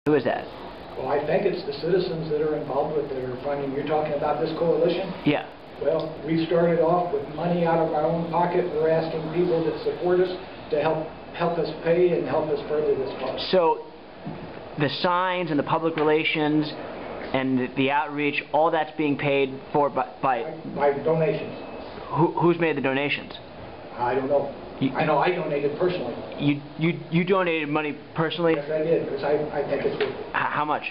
Who is that? Well, I think it's the citizens that are involved with it are funding. You're talking about this coalition? Yeah. Well, we started off with money out of our own pocket. We're asking people that support us to help us pay and help us further this cause. So the signs and the public relations and the outreach, all that's being paid for by donations. Who's made the donations? I don't know. I know I donated personally. You donated money personally? Yes, I did, because I think it's worth it. How much?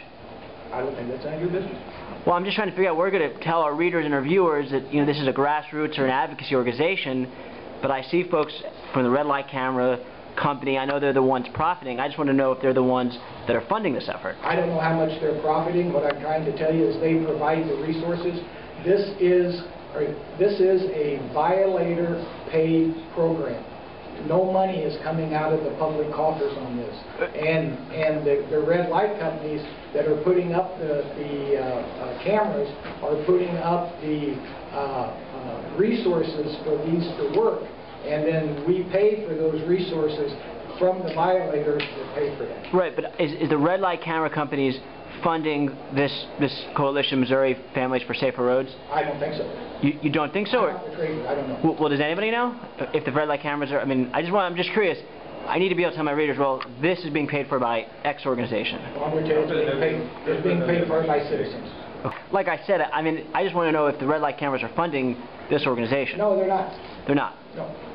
I don't think that's any of your business. Well, I'm just trying to figure out, we're going to tell our readers and our viewers that, you know, this is a grassroots or an advocacy organization, but I see folks from the Red Light Camera company, I know they're the ones profiting. I just want to know if they're the ones that are funding this effort. I don't know how much they're profiting. What I'm trying to tell you is they provide the resources. This is a violator paid program. No money is coming out of the public coffers on this. And the red light companies that are putting up the cameras are putting up the resources for these to work. And then we pay for those resources from the violators that pay for them. Right, but is the red light camera companies funding this coalition, Missouri Families for Safer Roads? I don't think so. You don't think so? I'm not the trader. I don't know. Well, does anybody know if the red light cameras are? I mean, I'm just curious. I need to be able to tell my readers, well, this is being paid for by X organization. Well, I'm going to tell you it's being paid for by citizens. Like I said, I mean, I just want to know if the red light cameras are funding this organization. No, they're not. They're not? No.